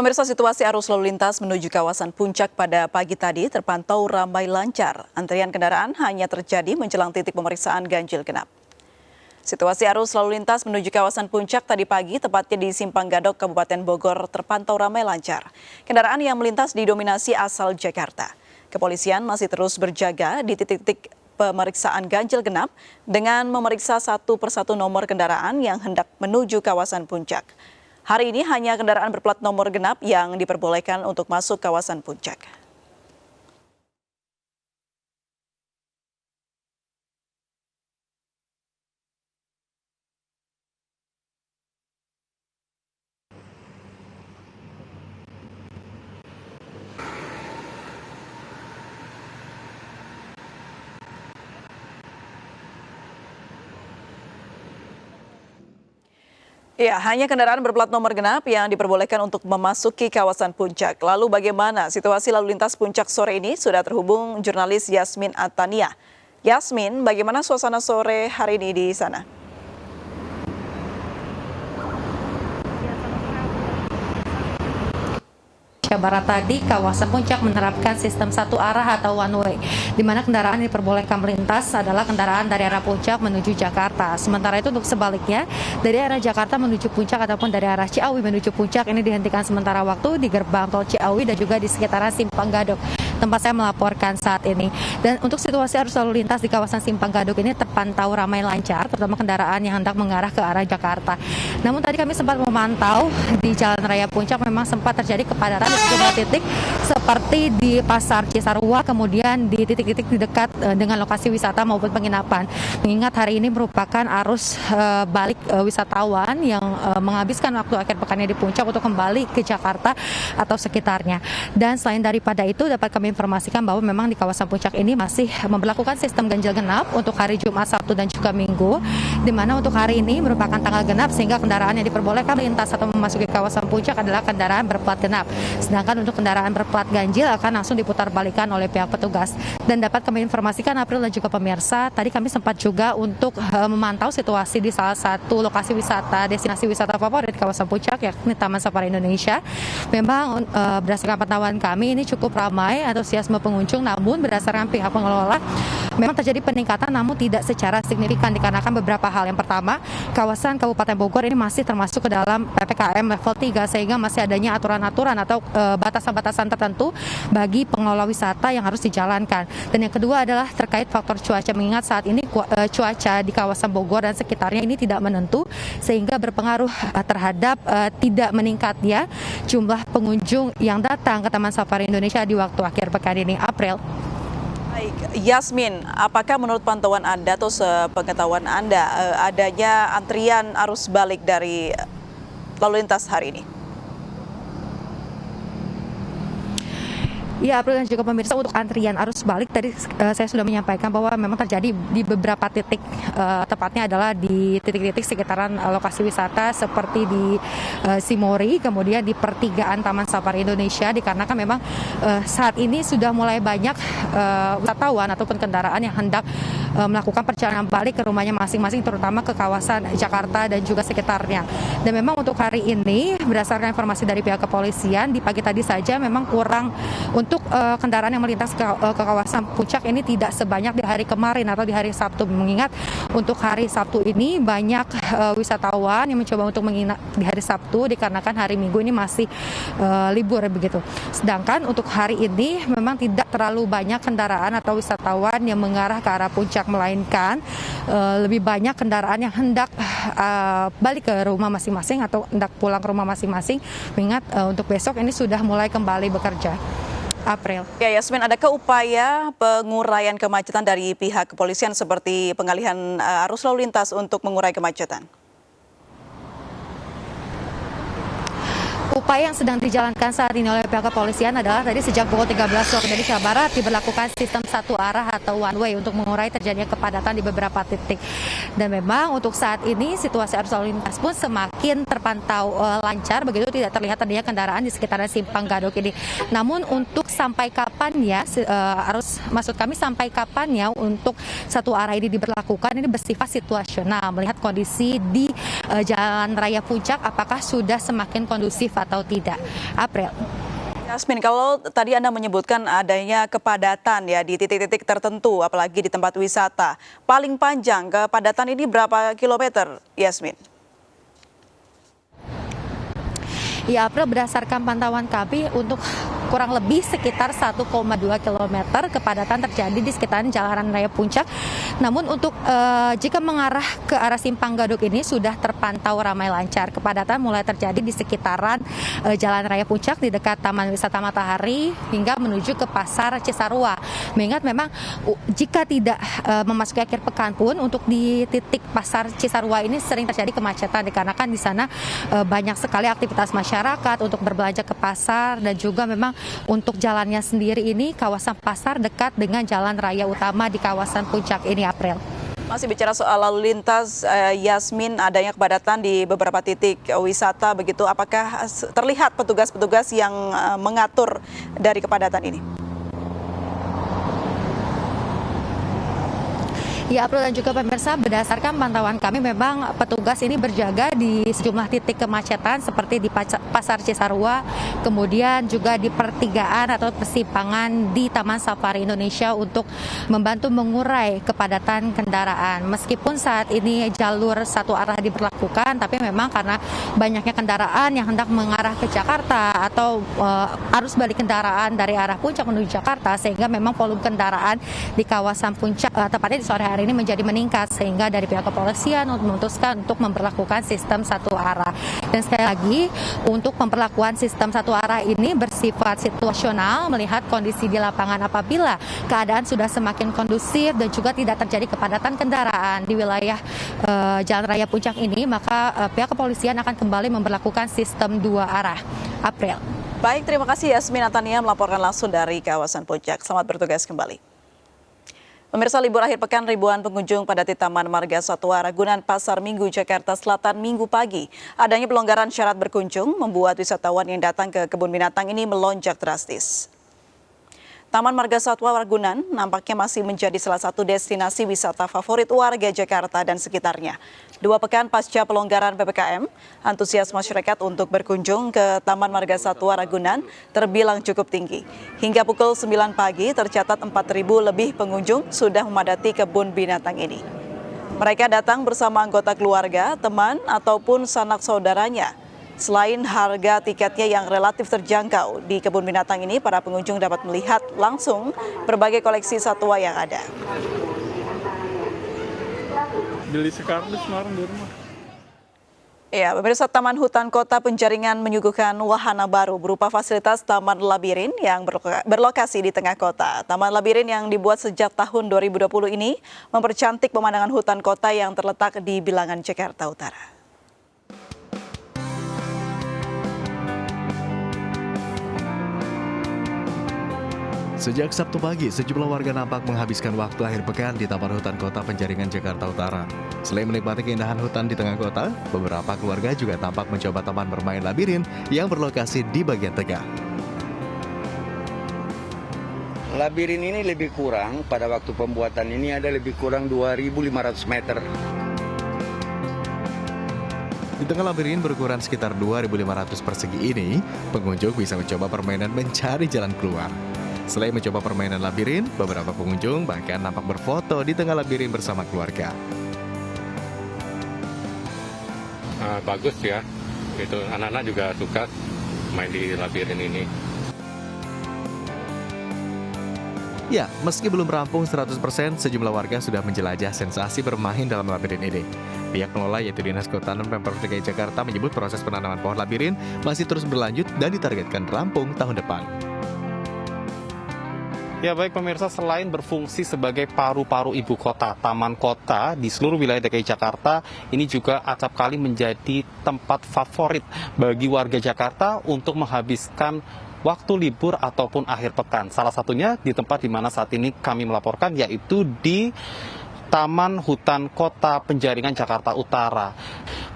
Pemirsa, situasi arus lalu lintas menuju kawasan Puncak pada pagi tadi terpantau ramai lancar. Antrian kendaraan hanya terjadi menjelang titik pemeriksaan ganjil genap. Situasi arus lalu lintas menuju kawasan Puncak tadi pagi, tepatnya di Simpang Gadok, Kabupaten Bogor, terpantau ramai lancar. Kendaraan yang melintas didominasi asal Jakarta. Kepolisian masih terus berjaga di titik-titik pemeriksaan ganjil genap dengan memeriksa satu persatu nomor kendaraan yang hendak menuju kawasan Puncak. Hari ini hanya kendaraan berplat nomor genap yang diperbolehkan untuk masuk kawasan Puncak. Ya, hanya kendaraan berplat nomor genap yang diperbolehkan untuk memasuki kawasan Puncak. Lalu bagaimana situasi lalu lintas Puncak sore ini? Sudah terhubung jurnalis Yasmin Atania. Yasmin, bagaimana suasana sore hari ini di sana? Barat tadi, kawasan Puncak menerapkan sistem satu arah atau one way, di mana kendaraan yang diperbolehkan melintas adalah kendaraan dari arah Puncak menuju Jakarta. Sementara itu untuk sebaliknya, dari arah Jakarta menuju Puncak ataupun dari arah Ciawi menuju Puncak ini dihentikan sementara waktu di gerbang tol Ciawi dan juga di sekitaran Simpang Gadok, tempat saya melaporkan saat ini. Dan untuk situasi arus lalu lintas di kawasan Simpang Gadok ini terpantau ramai lancar, terutama kendaraan yang hendak mengarah ke arah Jakarta. Namun tadi kami sempat memantau di Jalan Raya Puncak memang sempat terjadi kepadatan di sejumlah titik seperti di Pasar Cisarua, kemudian di titik-titik di dekat dengan lokasi wisata maupun penginapan. Mengingat hari ini merupakan arus balik wisatawan yang menghabiskan waktu akhir pekannya di Puncak untuk kembali ke Jakarta atau sekitarnya. Dan selain daripada itu dapat kami informasikan bahwa memang di kawasan Puncak ini masih memberlakukan sistem ganjil genap untuk hari Jumat, Sabtu dan juga Minggu, di mana untuk hari ini merupakan tanggal genap sehingga kendaraan yang diperbolehkan melintas atau memasuki kawasan Puncak adalah kendaraan berplat genap. Sedangkan untuk kendaraan berplat ganjil akan langsung diputar balikan oleh pihak petugas. Dan dapat kami informasikan April dan juga pemirsa, tadi kami sempat juga untuk memantau situasi di salah satu lokasi wisata, destinasi wisata favorit di kawasan Puncak, yakni Taman Safari Indonesia. Memang berdasarkan pantauan kami ini cukup ramai antusiasme pengunjung, namun berdasarkan pihak pengelola memang terjadi peningkatan namun tidak secara signifikan dikarenakan beberapa hal. Yang pertama, kawasan Kabupaten Bogor ini masih termasuk ke dalam PPKM level 3 sehingga masih adanya aturan-aturan atau batasan-batasan tertentu bagi pengelola wisata yang harus dijalankan. Dan yang kedua adalah terkait faktor cuaca, mengingat saat ini cuaca di kawasan Bogor dan sekitarnya ini tidak menentu sehingga berpengaruh terhadap tidak meningkatnya jumlah pengunjung yang datang ke Taman Safari Indonesia di waktu akhir pekan ini. April. Baik, Yasmin, apakah menurut pantauan Anda atau sepengetahuan Anda adanya antrian arus balik dari lalu lintas hari ini? Ya, April dan juga pemirsa, untuk antrian arus balik tadi saya sudah menyampaikan bahwa memang terjadi di beberapa titik, tepatnya adalah di titik-titik sekitaran lokasi wisata seperti di Simori, kemudian di pertigaan Taman Safari Indonesia, dikarenakan memang saat ini sudah mulai banyak wisatawan ataupun kendaraan yang hendak melakukan perjalanan balik ke rumahnya masing-masing, terutama ke kawasan Jakarta dan juga sekitarnya. Dan memang untuk hari ini berdasarkan informasi dari pihak kepolisian, di pagi tadi saja memang kurang untuk kendaraan yang melintas ke kawasan Puncak ini tidak sebanyak di hari kemarin atau di hari Sabtu, mengingat untuk hari Sabtu ini banyak wisatawan yang mencoba untuk menginap di hari Sabtu dikarenakan hari Minggu ini masih libur begitu. Sedangkan untuk hari ini memang tidak terlalu banyak kendaraan atau wisatawan yang mengarah ke arah Puncak, melainkan lebih banyak kendaraan yang hendak balik ke rumah masing-masing atau hendak pulang ke rumah masing-masing, mengingat untuk besok ini sudah mulai kembali bekerja. April. Ya, Yasmin, adakah upaya penguraian kemacetan dari pihak kepolisian seperti pengalihan arus lalu lintas untuk mengurai kemacetan? Upaya yang sedang dijalankan saat ini oleh pihak kepolisian adalah tadi sejak pukul 13 waktu Indonesia Barat diberlakukan sistem satu arah atau one way untuk mengurai terjadinya kepadatan di beberapa titik. Dan memang untuk saat ini situasi arus lalu lintas pun semakin terpantau lancar, begitu tidak terlihat adanya kendaraan di sekitaran Simpang Gadok ini. Namun untuk sampai kapan ya sampai kapan ya untuk satu arah ini diberlakukan, ini bersifat situasional melihat kondisi di Jalan Raya Puncak apakah sudah semakin kondusif atau tidak. April. Yasmin, kalau tadi Anda menyebutkan adanya kepadatan ya di titik-titik tertentu, apalagi di tempat wisata. Paling panjang kepadatan ini berapa kilometer, Yasmin? Ya, April, berdasarkan pantauan kami untuk kurang lebih sekitar 1,2 km kepadatan terjadi di sekitaran Jalan Raya Puncak. Namun untuk jika mengarah ke arah Simpang Gadok ini sudah terpantau ramai lancar. Kepadatan mulai terjadi di sekitaran Jalan Raya Puncak di dekat Taman Wisata Matahari hingga menuju ke Pasar Cisarua. Mengingat memang jika tidak memasuki akhir pekan pun untuk di titik Pasar Cisarua ini sering terjadi kemacetan dikarenakan di sana banyak sekali aktivitas masyarakat untuk berbelanja ke pasar dan juga memang untuk jalannya sendiri ini kawasan pasar dekat dengan jalan raya utama di kawasan Puncak ini, April. Masih bicara soal lalu lintas, Yasmin, adanya kepadatan di beberapa titik wisata begitu. Apakah terlihat petugas-petugas yang mengatur dari kepadatan ini? Ya, April dan juga pemirsa, berdasarkan pantauan kami memang petugas ini berjaga di sejumlah titik kemacetan seperti di Pasar Cisarua, kemudian juga di pertigaan atau persimpangan di Taman Safari Indonesia untuk membantu mengurai kepadatan kendaraan. Meskipun saat ini jalur satu arah diberlakukan, tapi memang karena banyaknya kendaraan yang hendak mengarah ke Jakarta atau arus balik kendaraan dari arah Puncak menuju Jakarta, sehingga memang volume kendaraan di kawasan Puncak, tepatnya di sore hari ini menjadi meningkat, sehingga dari pihak kepolisian memutuskan untuk memperlakukan sistem satu arah. Dan sekali lagi, untuk pemberlakuan sistem satu arah ini bersifat situasional, melihat kondisi di lapangan apabila keadaan sudah semakin kondusif dan juga tidak terjadi kepadatan kendaraan di wilayah Jalan Raya Puncak ini, maka pihak kepolisian akan kembali memperlakukan sistem dua arah. April. Baik, terima kasih Yasmin Natania melaporkan langsung dari kawasan Puncak. Selamat bertugas kembali. Pemirsa, libur akhir pekan ribuan pengunjung pada Taman Marga Satwa Ragunan Pasar Minggu Jakarta Selatan Minggu pagi. Adanya pelonggaran syarat berkunjung membuat wisatawan yang datang ke kebun binatang ini melonjak drastis. Taman Marga Satwa Ragunan nampaknya masih menjadi salah satu destinasi wisata favorit warga Jakarta dan sekitarnya. 2 pekan pasca pelonggaran PPKM, antusias masyarakat untuk berkunjung ke Taman Marga Satwa Ragunan terbilang cukup tinggi. Hingga pukul 9 pagi tercatat 4.000 lebih pengunjung sudah memadati kebun binatang ini. Mereka datang bersama anggota keluarga, teman, ataupun sanak saudaranya. Selain harga tiketnya yang relatif terjangkau, di kebun binatang ini para pengunjung dapat melihat langsung berbagai koleksi satwa yang ada. Beli sekardus kemarin di rumah. Ya, pemirsa, Taman Hutan Kota Penjaringan menyuguhkan wahana baru berupa fasilitas Taman Labirin yang berlokasi di tengah kota. Taman Labirin yang dibuat sejak tahun 2020 ini mempercantik pemandangan hutan kota yang terletak di bilangan Jakarta Utara. Sejak Sabtu pagi, sejumlah warga nampak menghabiskan waktu akhir pekan di Taman Hutan Kota Penjaringan, Jakarta Utara. Selain menikmati keindahan hutan di tengah kota, beberapa keluarga juga tampak mencoba taman bermain labirin yang berlokasi di bagian tengah. Labirin ini lebih kurang, pada waktu pembuatan ini ada lebih kurang 2.500 meter. Di tengah labirin berukuran sekitar 2.500 persegi ini, pengunjung bisa mencoba permainan mencari jalan keluar. Selain mencoba permainan labirin, beberapa pengunjung bahkan nampak berfoto di tengah labirin bersama keluarga. Bagus ya, itu anak-anak juga suka main di labirin ini. Ya, meski belum rampung 100%, sejumlah warga sudah menjelajah sensasi bermain dalam labirin ini. Pihak pengelola yaitu Dinas Kehutanan Pemprov DKI Jakarta menyebut proses penanaman pohon labirin masih terus berlanjut dan ditargetkan rampung tahun depan. Ya baik pemirsa, selain berfungsi sebagai paru-paru ibu kota, taman kota di seluruh wilayah DKI Jakarta, ini juga acap kali menjadi tempat favorit bagi warga Jakarta untuk menghabiskan waktu libur ataupun akhir pekan. Salah satunya di tempat di mana saat ini kami melaporkan, yaitu di Taman Hutan Kota Penjaringan Jakarta Utara.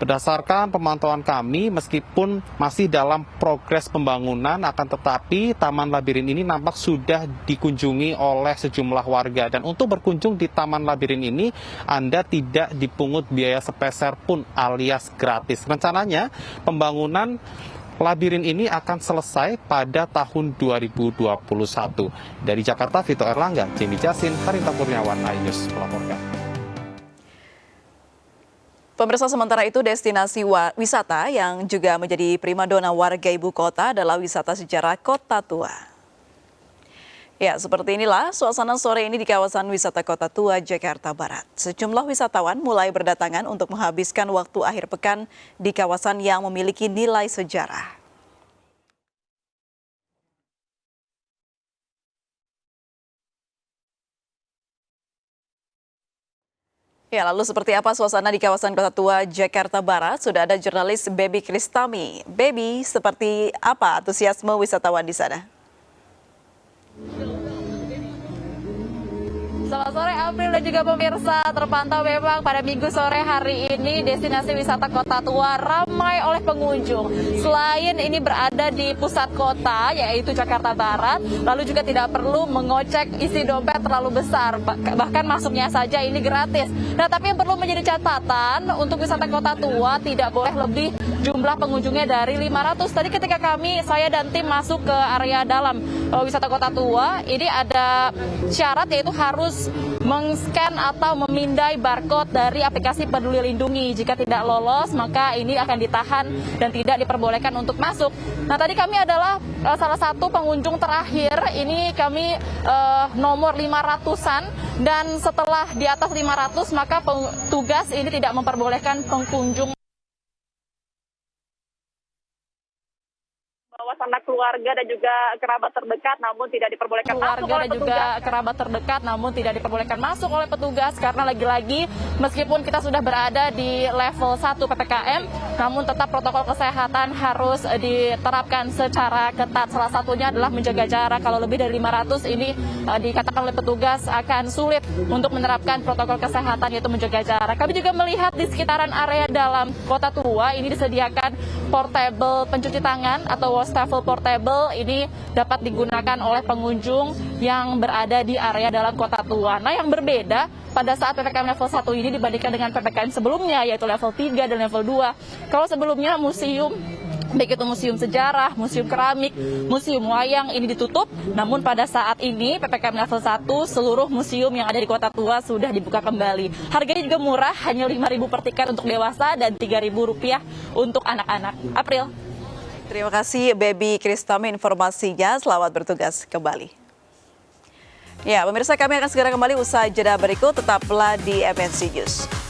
Berdasarkan pemantauan kami, meskipun masih dalam progres pembangunan, akan tetapi Taman Labirin ini nampak sudah dikunjungi oleh sejumlah warga. Dan untuk berkunjung di Taman Labirin ini, Anda tidak dipungut biaya sepeser pun alias gratis. Rencananya, pembangunan Labirin ini akan selesai pada tahun 2021. Dari Jakarta, Vito Erlangga, Jimmy Jasin, Harinta Kurniawan, iNews melaporkan. Pemirsa, sementara itu destinasi wisata yang juga menjadi primadona warga ibu kota adalah wisata sejarah Kota Tua. Ya, seperti inilah suasana sore ini di kawasan wisata Kota Tua, Jakarta Barat. Sejumlah wisatawan mulai berdatangan untuk menghabiskan waktu akhir pekan di kawasan yang memiliki nilai sejarah. Ya, lalu seperti apa suasana di kawasan Kota Tua, Jakarta Barat? Sudah ada jurnalis Baby Kristami. Baby, seperti apa antusiasme wisatawan di sana? Selamat sore April dan juga pemirsa, terpantau memang pada minggu sore hari ini destinasi wisata Kota Tua ramai oleh pengunjung. Selain ini berada di pusat kota yaitu Jakarta Barat, lalu juga tidak perlu mengocek isi dompet terlalu besar, bahkan masuknya saja ini gratis. Nah, tapi yang perlu menjadi catatan untuk wisata Kota Tua tidak boleh lebih jumlah pengunjungnya dari 500. Tadi ketika saya dan tim masuk ke area dalam wisata Kota Tua, ini ada syarat yaitu harus meng-scan atau memindai barcode dari aplikasi Peduli Lindungi. Jika tidak lolos, maka ini akan ditahan dan tidak diperbolehkan untuk masuk. Nah, tadi kami adalah salah satu pengunjung terakhir. Ini kami nomor 500-an, dan setelah di atas 500, maka petugas ini tidak memperbolehkan pengunjung sama keluarga dan juga kerabat terdekat, namun tidak diperbolehkan masuk oleh petugas. Kerabat terdekat namun tidak diperbolehkan masuk oleh petugas karena lagi-lagi meskipun kita sudah berada di level 1 PPKM, namun tetap protokol kesehatan harus diterapkan secara ketat. Salah satunya adalah menjaga jarak. Kalau lebih dari 500 ini dikatakan oleh petugas akan sulit untuk menerapkan protokol kesehatan, yaitu menjaga jarak. Kami juga melihat di sekitaran area dalam Kota Tua ini disediakan portable pencuci tangan atau wastafel portable. Ini dapat digunakan oleh pengunjung yang berada di area dalam Kota Tua. Nah, yang berbeda pada saat PPKM level 1 ini dibandingkan dengan PPKM sebelumnya, yaitu level 3 dan level 2. Kalau sebelumnya museum, baik itu museum sejarah, museum keramik, museum wayang ini ditutup, namun pada saat ini PPKM level 1 seluruh museum yang ada di Kota Tua sudah dibuka kembali. Harganya juga murah, hanya Rp5.000 per tiket untuk dewasa dan Rp3.000 untuk anak-anak. April. Terima kasih Baby Kristami informasinya. Selamat bertugas kembali. Ya, pemirsa, kami akan segera kembali usai jeda berikut. Tetaplah di MNC News.